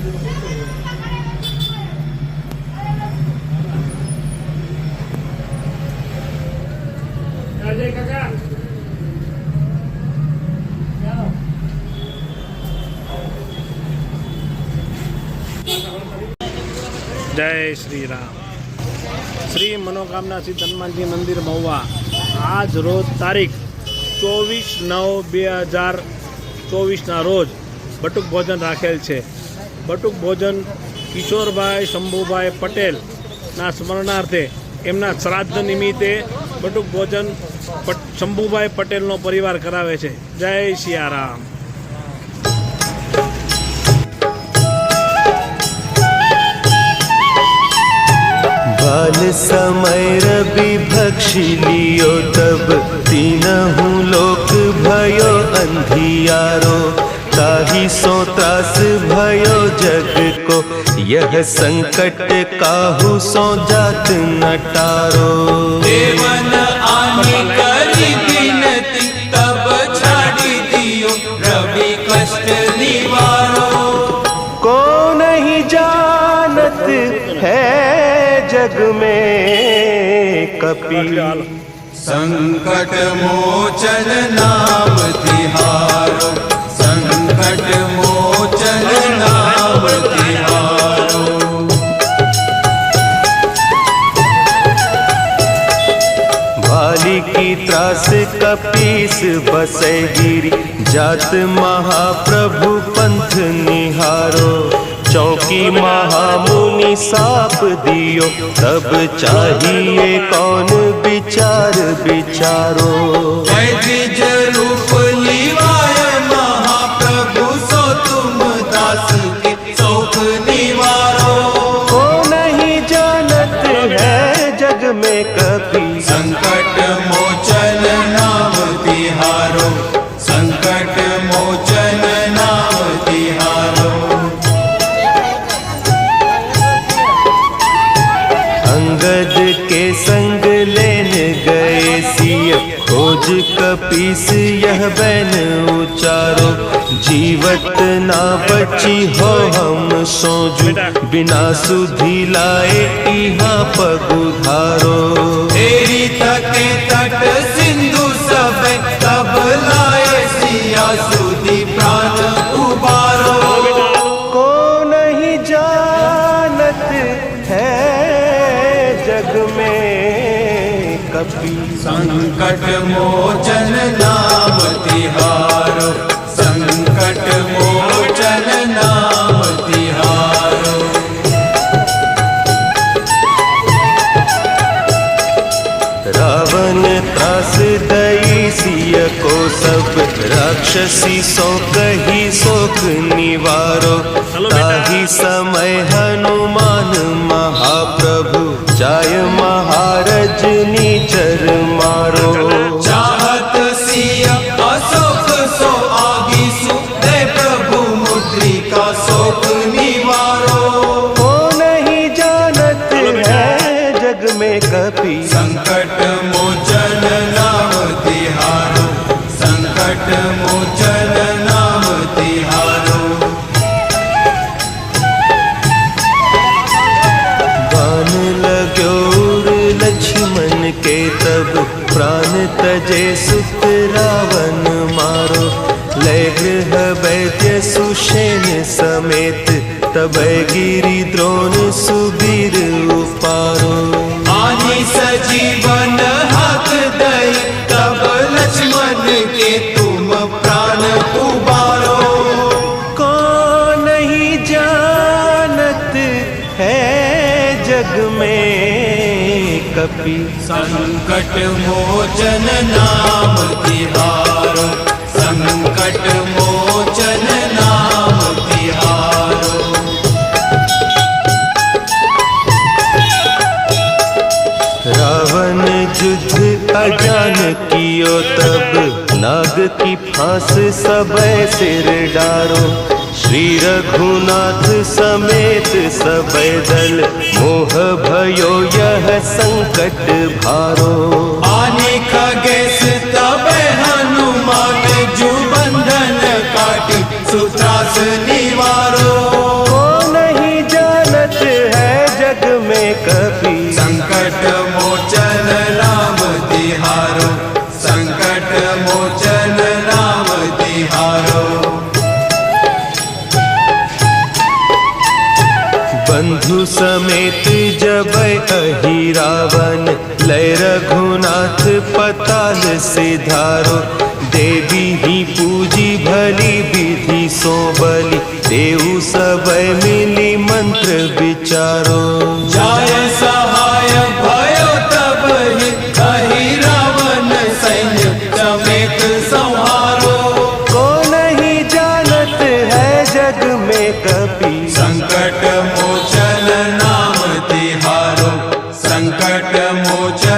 जय श्री राम। श्री मनोकामना सिद्ध हनुमान जी मंदिर महुआ आज रोज तारीख 24/9/2024 रोज बटुक भोजन राखेल है। बटुक भोजन किशोरभाई शंभुभाई पटेल ना स्मरणार्थे एमना श्राद्ध निमित्ते बटुक भोजन शंभुभाई पटेल नो परिवार करावे छे। जय सियाराम। बाल समय रवि भक्षी लियो तब तीनहु लोक भयो अंधियारो। ताहि सो त्रास भयो जग को यह संकट काहू सो जात न टारो। देवन आने करी विनती तब छाड़ी दियो रवि कष्ट निवारो। को नहीं जानत है जग में कपि संकट मोचन नाम तिहारो। संकट मोचन नाम तिहारो। भाली की त्रास कपीस बसे गिरी जात महाप्रभु पंथ निहारो। चौकी महामुनि साप दियो तब चाहिए कौन विचार विचारो। द्विज रूप लिवाय महाप्रभु सो तुम दास के शोक निवारो। को नहीं जानत है जग में कभी संकट मोचन नाम तिहारो। संकट मोचन नाम तिहारो। अंगद के संग लेन गए सिय खोज कपीस यह बैन उचारो। जीवत ना बची हो हम सोजू बिना सुधी लाए इहाँ पगुधारो। तेरी थके तट सिंधु सब तब लाए सिया सुधी प्राण उबारो। को नहीं जानत है जग में कपि संकट मोचन नाम तिहारो। संकट मोचन नाम तिहारो। रावण त्रास दई सिय को सब राक्षसी सो कही शोक निवारो। ताहि समय हनुमान महाप्रभु जाय महारज नीचर मारो। चाहत सिया अशोक सो आगीसु दे प्रभु मुद्रिका शोक निवारो। को नहीं जानत है जग में कपि संकट मोचन नाम तिहारो। संकट मोचन नाम तिहारो। बाण लाग्यो लक्ष्मण के तब प्राण तजे सुत रावण मारो। लय गृह वैद्य सुषेण समेत तब गिरि द्रोण सुबीर उपारो। आनी सजीवन हाथ दई तब लक्ष्मण के तुम प्राण उबारो। को नहीं जानत है जग में कपि संकट मोचन नाम तिहारो। संकट मोचन नाम तिहारो। रावण युद्ध अजान कियो तब नाग की फांस सबे सिर डारो। श्री रघुनाथ समेत सबे दल मोह भयो यह संकट भारो। आने खगेश तब हनुमान जु बंधन काटी सुत्रास निवारो। को बंधु समेत जब अहि रावण लय रघुनाथ पताल सिधारो देवी ही पूजी भली विधि सो बलि देव सब मिली मंत्र विचारो